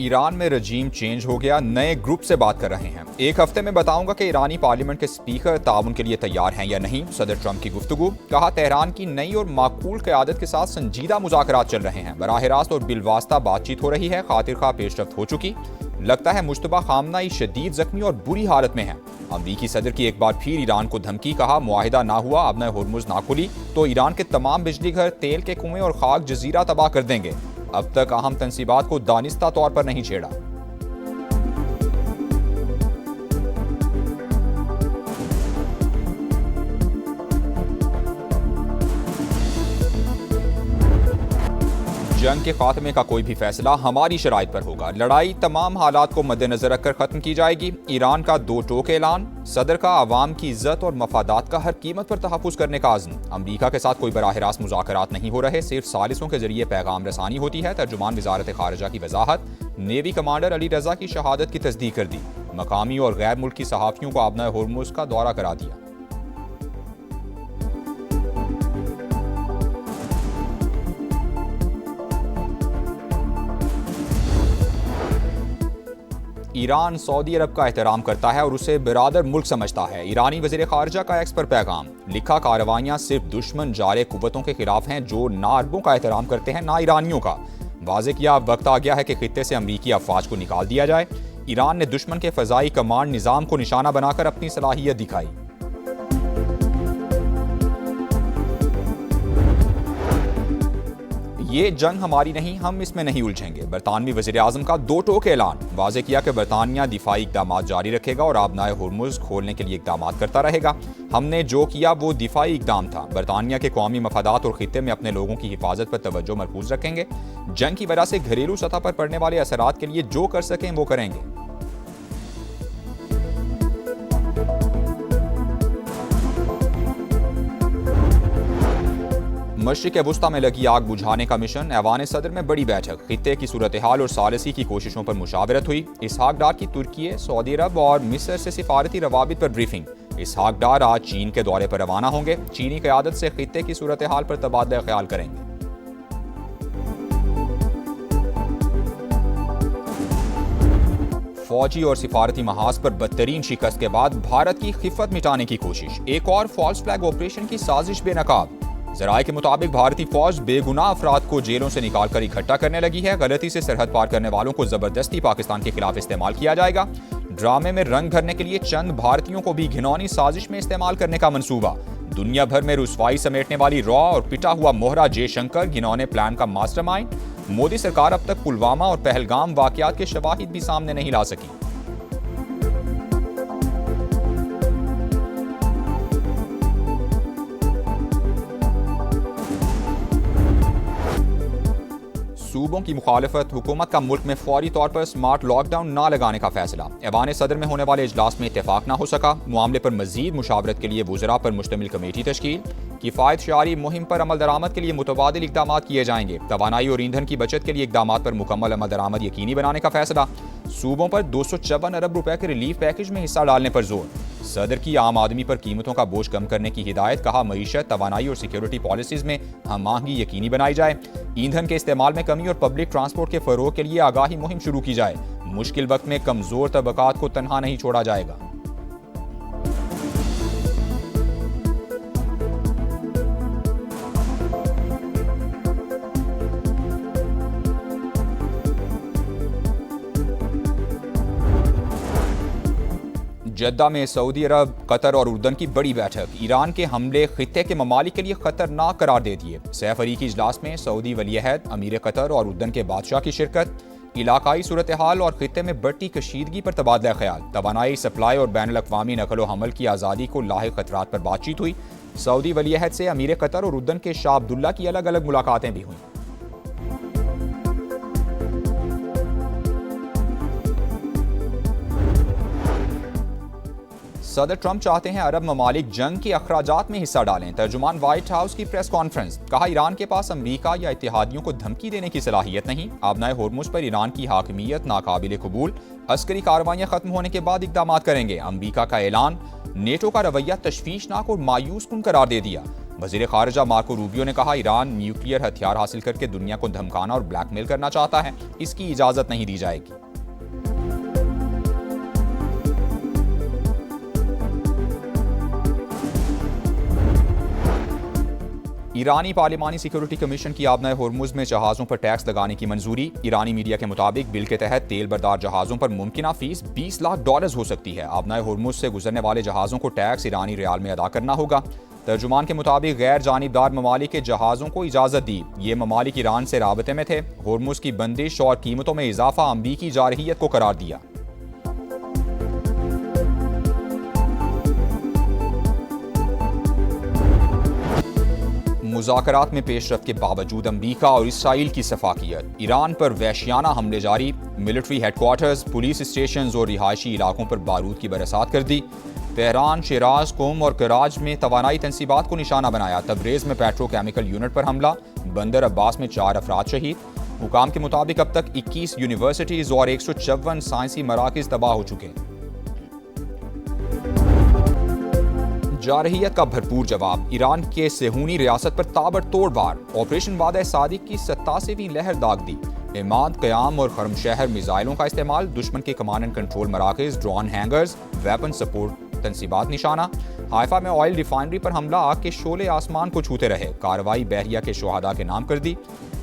Iran में रजीम change हो गया, नए ग्रुप से बात कर रहे हैं। एक हफ्ते में बताऊंगा कि ईरानी पार्लियामेंट के स्पीकर ताउन के लिए तैयार हैं या नहीं। सदर ट्रंप की गुफ्तगू, कहा तेहरान की नई और माकूल क़यादत के साथ संजीदा मुज़ाकरात चल रहे हैं। बराह रास्त और बिलवास्ता बातचीत हो रही है, खातिरखा पेशरफ्त हो चुकी। लगता है मुश्तबा खामनाई शदीद जख्मी और बुरी हालत में है। अमरीकी सदर की एक बार फिर ईरान को धमकी, कहा मुआहिदा ना हुआ, अब न होर्मुज ना खुली तो ईरान के तमाम बिजली घर, तेल के कुएं और खाक जजीरा तबाह कर देंगे। अब तक अहम तंसीबात को दानिस्ता तौर पर नहीं छेड़ा। जंग के खात्मे का कोई भी फैसला हमारी शराइत पर होगा। लड़ाई तमाम हालात को मद्देनजर रखकर खत्म की जाएगी। ईरान का दो टोक ऐलान, सदर का अवाम की इज्जत और मफादात का हर कीमत पर तहफ़्फ़ुज़ करने का आज़म। अमरीका के साथ कोई बराह रास्त मुज़ाकरात नहीं हो रहे, सिर्फ सालिसों के जरिए पैगाम रसानी होती है। तर्जुमान वज़ारत ख़ारिजा की वजाहत, नेवी कमांडर अली रजा की शहादत की तस्दीक कर दी। मकामी और गैर मुल्की सहाफ़ियों को आबना होर्मुज़ का दौरा करा दिया। ईरान सऊदी अरब का एहतराम करता है और उसे बिरादर मुल्क समझता है। ईरानी वज़ीर ख़ारिजा का एक्स पर पैगाम, लिखा कार्रवाइयाँ सिर्फ दुश्मन जारे कुव्वतों के खिलाफ हैं जो ना अरबों का एहतराम करते हैं ना ईरानियों का। वाज़े किया अब वक्त आ गया है कि खित्ते से अमरीकी अफवाज को निकाल दिया जाए। ईरान ने दुश्मन के फ़ज़ाई कमांड निज़ाम को निशाना बनाकर अपनी सलाहियत दिखाई। ये जंग हमारी नहीं, हम इसमें नहीं उलझेंगे। बरतानवी वज़ीर आज़म का दो टोक ऐलान, वाज़े किया कि बरतानिया दिफाई इक़दाम जारी रखेगा और आबनाए होर्मुज़ खोलने के लिए इक़दाम करता रहेगा। हमने जो किया वो दिफाई इक़दाम था। बरतानिया के कौमी मफादात और खित्ते में अपने लोगों की हिफाजत पर तवज्जो मरकूज़ रखेंगे। जंग की वजह से घरेलू सतह पर पड़ने वाले असरात के लिए जो कर सकें वो करेंगे। मशरिक़ वुस्ता में लगी आग बुझाने का मिशन, ऐवान सदर में बड़ी बैठक, खित्ते की सूरत हाल और सालिसी की कोशिशों पर मुशावरत हुई। इसहाक डार की तुर्की, सऊदी अरब और मिस्र से सिफारती रवाबित पर ब्रीफिंग। इसहाक डार आज चीन के दौरे पर रवाना होंगे। चीनी क़यादत से खित्ते की सूरत हाल पर तबादला ख्याल करेंगे। फौजी और सिफारती महाज पर बदतरीन शिकस्त के बाद भारत की खिफत मिटाने की कोशिश, एक और फॉल्स फ्लैग ऑपरेशन की साजिश बेनकाब। ज़राए के मुताबिक भारतीय फौज बेगुनाह अफराद को जेलों से निकालकर इकट्ठा करने लगी है। गलती से सरहद पार करने वालों को जबरदस्ती पाकिस्तान के खिलाफ इस्तेमाल किया जाएगा। ड्रामे में रंग भरने के लिए चंद भारतीयों को भी घिनौनी साजिश में इस्तेमाल करने का मंसूबा। दुनिया भर में रुसवाई समेटने वाली रॉ और पिटा हुआ मोहरा जयशंकर घिनौने प्लान का मास्टरमाइंड। मोदी सरकार अब तक पुलवामा और पहलगाम वाकयात के शवाहिद भी सामने नहीं ला सकी। सूबों की मुखालफत, हुकूमत का मुल्क में फौरी तौर पर स्मार्ट लॉकडाउन ना लगाने का फैसला। ऐवान सदर में होने वाले इजलास में इत्तेफाक ना हो सका। मामले पर मजीद मुशावरत के लिए वुज़रा पर मुश्तमिल कमेटी तश्कील। किफ़ायत शारी मुहिम पर अमल दरामद के लिए मुतबादिल इक़दाम किए जाएंगे। तवानाई और ईंधन की बचत के लिए इक़दाम पर मुकम्मल अमल दरामद यकीनी बनाने का फैसला। सूबों पर 254 अरब रुपए के रिलीफ पैकेज में हिस्सा डालने पर जोर। सदर की आम आदमी पर कीमतों का बोझ कम करने की हिदायत, कहा मईशत, तवानाई और सिक्योरिटी पॉलिसीज में हम आहंगी यकीनी बनाई जाए। ईंधन के इस्तेमाल में कमी और पब्लिक ट्रांसपोर्ट के फरोग के लिए आगाही मुहिम शुरू की जाए। मुश्किल वक्त में कमजोर तबकात को तनहा नहीं छोड़ा जाएगा। जद्दा में सऊदी अरब, कतर और उर्दन की बड़ी बैठक। ईरान के हमले खित्ते के ममालिक के लिए खतरनाक करार दे दिए। सैफ अली की इजलास में सऊदी वलीअहद, अमीर कतर और उर्दन के बादशाह की शिरकत। इलाकाई सूरत हाल और खित्ते में बढ़ती कशीदगी पर तबादला ख्याल। तवानाई, सप्लाई और बैनुल अक़वामी नक़ल व हमल की आज़ादी को लाहिक़ खतरात पर बातचीत हुई। सऊदी वलीअहद से अमीर कतर और उर्दन के शाह अब्दुल्ला की अलग अलग मुलाकातें भी हुई। सदर ट्रंप चाहते हैं अरब ममालिक जंग के अखराजात में हिस्सा डालें। तर्जुमान व्हाइट हाउस की प्रेस कॉन्फ्रेंस, कहा ईरान के पास अमरीका या इत्तेहादियों को धमकी देने की सलाहियत नहीं। आबनाए होर्मुज़ पर ईरान की हाकिमियत नाकाबिल कबूल। अस्करी कार्रवाइयां खत्म होने के बाद इक़दाम करेंगे। अमरीका का ऐलान, नेटो का रवैया तशवीशनाक और मायूस कुन करार दे दिया। वज़ीर ख़ारिजा मार्को रूबियो ने कहा, ईरान न्यूक्लियर हथियार हासिल करके दुनिया को धमकाना और ब्लैकमेल करना चाहता है, इसकी इजाज़त नहीं दी जाएगी। ईरानी पार्लिमानी सिक्योरिटी कमीशन की आबनाए होर्मुज में जहाज़ों पर टैक्स लगाने की मंजूरी। ईरानी मीडिया के मुताबिक बिल के तहत तेल बरदार जहाज़ों पर मुमकिना फीस $20 लाख हो सकती है। आबनाए होर्मुज से गुजरने वाले जहाज़ों को टैक्स ईरानी रियाल में अदा करना होगा। तर्जुमान के मुताबिक गैर जानिबदार ममालिक के जहाज़ों को इजाज़त दी। ये ममालिक ईरान से राबते में थे। होर्मुज की बंदिश और कीमतों में इजाफा अमरीकी जारहियत को करार दिया। मुज़ाकरात में पेशरफ्त के बावजूद अमरीका और इसराइल की सफाकियत। ईरान पर वहशियाना हमले जारी। मिलिट्री हेडक्वार्टर्स, पुलिस स्टेशन और रिहायशी इलाकों पर बारूद की बरसात कर दी। तेहरान, शिराज, कुम और कराज में तवानाई तंसीबात को निशाना बनाया। तबरेज़ में पेट्रोकेमिकल यूनिट पर हमला। बंदर अब्बास में 4 अफराद शहीद। हुकाम के मुताबिक अब तक 21 यूनिवर्सिटीज़ और 154 साइंसी मराकज़ तबाह हो चुके हैं। जारहियत का भरपूर जवाब। ईरान के सेहूनी रियासत पर ताबड़तोड़ वार। ऑपरेशन वादा सादिक की 87वीं लहर दाग दी। इमाद, क़याम और खरमशहर मिसाइलों का इस्तेमाल। दुश्मन के कमांड एंड कंट्रोल मराकज़, ड्रोन हैंगर्स, वेपन सपोर्ट तंसीबात निशाना। हाइफा में ऑयल रिफाइनरी पर हमला। आग के शोले आसमान को छूते रहे। कार्रवाई बहरिया के शोहदा के नाम कर दी।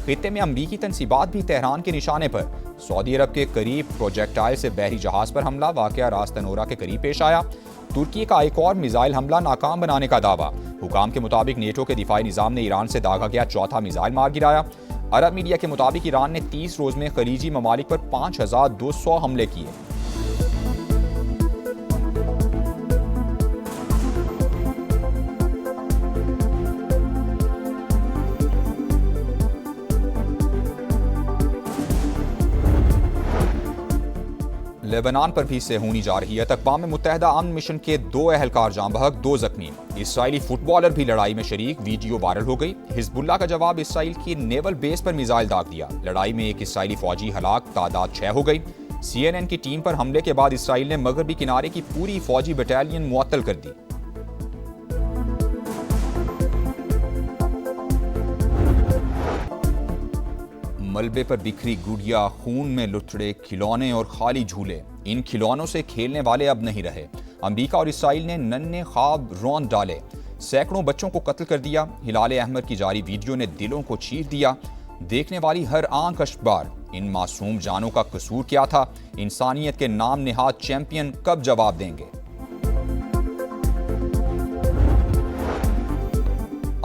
खित्ते में अमरीकी तंसीबात भी तेहरान के निशाने पर। सऊदी अरब के करीब प्रोजेक्टाइल से बहरी जहाज पर हमला। वाक़या रास तनोरा के करीब पेश आया। तुर्की का एक और मिसाइल हमला नाकाम बनाने का दावा। हुकाम के मुताबिक नेटो के दिफाई निज़ाम ने ईरान से दागा गया चौथा मिसाइल मार गिराया। अरब मीडिया के मुताबिक ईरान ने 30 रोज में खलीजी ममालिक पर 5200 हमले किए। लेबनान पर भी सेहूनी जारहियत। अक़वाम मुत्तहिदा अमन मिशन के 2 एहलकार जाँ बहक, 2 जख्मी। इसराइली फुटबॉलर भी लड़ाई में शरीक। वीडियो वायरल हो गई। हिजबुल्लाह का जवाब। इसराइल की नेवल बेस पर मिसाइल दाग दिया। लड़ाई में एक इसराइली फौजी हलाक, तादाद 6 हो गई। CNN की टीम पर हमले के बाद इसराइल ने मगरबी किनारे की पूरी फौजी बटालियन मुअत्तल कर दी। मलबे पर बिखरी गुड़िया, खून में लुथड़े खिलौने और खाली झूले। इन खिलौनों से खेलने वाले अब नहीं रहे। अमेरिका और इसराइल ने नन्हे ख्वाब रौंद डाले। सैकड़ों बच्चों को कत्ल कर दिया। हिलाल अहमद की जारी वीडियो ने दिलों को चीर दिया। देखने वाली हर आंख अश्कबार। इन मासूम जानों का कसूर क्या था? इंसानियत के नाम निहाद चैंपियन कब जवाब देंगे?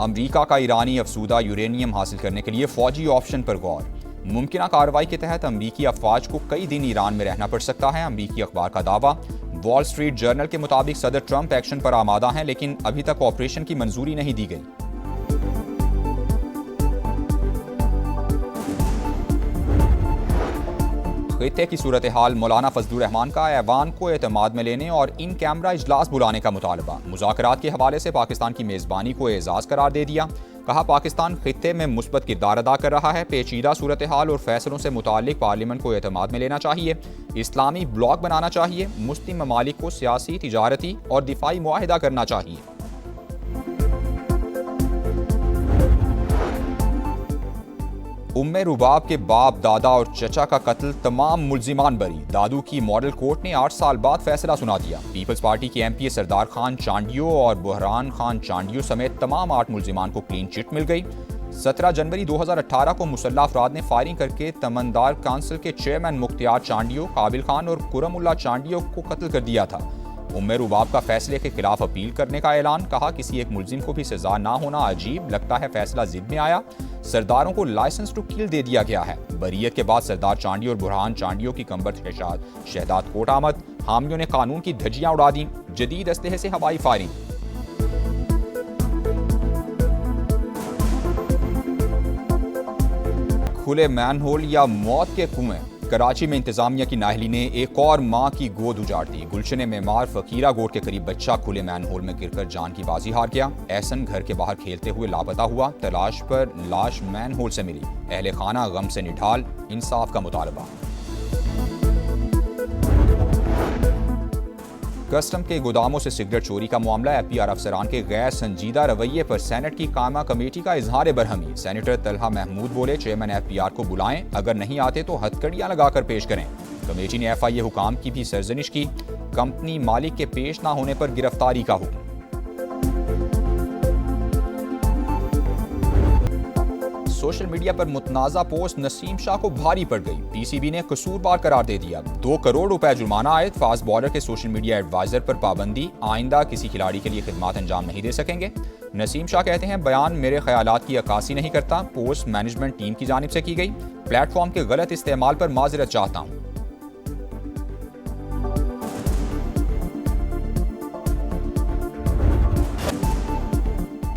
अमेरिका का ईरानी अफसूदा यूरेनियम हासिल करने के लिए फौजी ऑप्शन पर गौर। मुमकिना कार्रवाई के तहत अमरीकी अफवाज को कई दिन ईरान में रहना पड़ सकता है। अमरीकी अखबार का दावा। वॉल स्ट्रीट जर्नल के मुताबिक सदर ट्रंप एक्शन पर आमादा हैं, लेकिन अभी तक ऑपरेशन की मंजूरी नहीं दी गई। खित्ते की सूरत हाल। मौलाना फजलुर रहमान का ऐवान को एतमाद में लेने और इन कैमरा इजलास बुलाने का मुतालबा। मुज़ाकरात के हवाले से पाकिस्तान की मेज़बानी को एजाज़ करार दे दिया। कहा, पाकिस्तान खित्ते में मुस्बत किरदार अदा कर रहा है। पेचीदा सूरत हाल और फैसलों से मुताल्लिक पार्लियामेंट को एतमाद में लेना चाहिए। इस्लामी ब्लॉक बनाना चाहिए। मुस्लिम ममालिक को सियासी, तिजारती और दिफाई मुआहिदा करना चाहिए। उम्मे रुबाब के बाप, दादा और चचा का कत्ल, तमाम मुल्जिमान बरी। दादू की मॉडल कोर्ट ने 8 साल बाद फैसला सुना दिया। पीपल्स पार्टी के MP सरदार खान चांडियो और बुहरान खान चांडियो समेत तमाम 8 मुल्जिमान को क्लीन चिट मिल गई। 17 जनवरी 2018 को मुसल्लह अफराद ने फायरिंग करके तमनदार काउंसिल के चेयरमैन मुख्तियार चांडियो, काबिल खान और कुरमुल्ला चांडियो को कत्ल कर दिया था। उम्मे रुबाब का फैसले के खिलाफ अपील करने का ऐलान। कहा, किसी एक मुल्जिम को भी सजा ना होना अजीब लगता है। फैसला जिद में आया। सरदारों को लाइसेंस टू किल दे दिया गया है। बरीयत के बाद सरदार चांडियो और बुरहान चांडियो की कमर शहदाद कोट आमद। हामियों ने कानून की धज्जियां उड़ा दी। जदीद असलहे से हवाई फायरिंग। खुले मैनहोल या मौत के कुएं। कराची में इंतजामिया की नाहली ने एक और मां की गोद उजाड़ दी। गुलशन मेमार फकीरा गोट के करीब बच्चा खुले मैनहोल में गिरकर जान की बाजी हार गया। एहसन घर के बाहर खेलते हुए लापता हुआ। तलाश पर लाश मैनहोल से मिली। अहले खाना गम से निढाल। इंसाफ का मुतालबा। कस्टम के गोदामों से सिगरेट चोरी का मामला, एपीआर अफसरान के गैर संजीदा रवैये पर सेनेट की कायमा कमेटी का इजहार बरहमी। सेनेटर तलहा महमूद बोले, चेयरमैन एपीआर को बुलाएं, अगर नहीं आते तो हथकड़ियां लगाकर पेश करें। कमेटी ने एफआईए हुकाम की भी सरजनिश की। कंपनी मालिक के पेश ना होने पर गिरफ्तारी का हुक्म। सोशल मीडिया पर मुतनाज़ा पोस्ट नसीम शाह को भारी पड़ गई। पीसीबी ने कसूरवार करार दे दिया। 2 करोड़ रुपए जुर्माना आयद। फास्ट बॉलर के सोशल मीडिया एडवाइजर पर पाबंदी, आइंदा किसी खिलाड़ी के लिए खिदमत अंजाम नहीं दे सकेंगे। नसीम शाह कहते हैं, बयान मेरे ख्यालात की अक्कासी नहीं करता। पोस्ट मैनेजमेंट टीम की जानिब से की गई। प्लेटफॉर्म के गलत इस्तेमाल पर माजरत चाहता हूँ।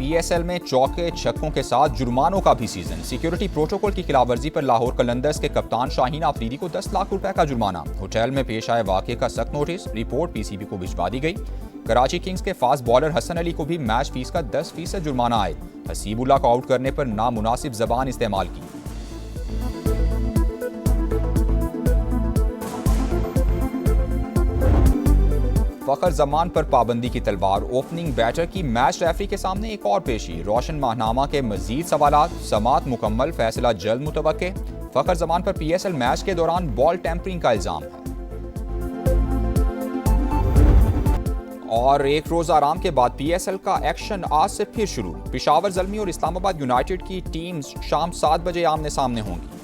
पीएसएल में चौके छक्कों के साथ जुर्मानों का भी सीजन। सिक्योरिटी प्रोटोकॉल की खिलाफवर्जी पर लाहौर कलंदर्स के कप्तान शाहीन आफरीदी को 10 लाख रुपए का जुर्माना। होटल में पेश आए वाकये का सख्त नोटिस। रिपोर्ट पीसीबी को भिजवा दी गई। कराची किंग्स के फास्ट बॉलर हसन अली को भी मैच फीस का 10% जुर्माना आए। हसीबुल्लाह को आउट करने पर नामुनासिब जबान इस्तेमाल की। फखर जमान पर पाबंदी की तलवार। ओपनिंग बैटर की मैच रेफरी के सामने एक और पेशी। रोशन माहनामा के मजीद सवालात। समात मुकम्मल, फैसला जल्द मुतवक्के। फखर जमान पर पीएसएल मैच के दौरान बॉल टेम्परिंग का इल्जाम है। और एक रोज आराम के बाद पीएसएल का एक्शन आज से फिर शुरू। पेशावर ज़ल्मी और इस्लामाबाद यूनाइटेड की टीम्स शाम 7 बजे आमने सामने होंगी।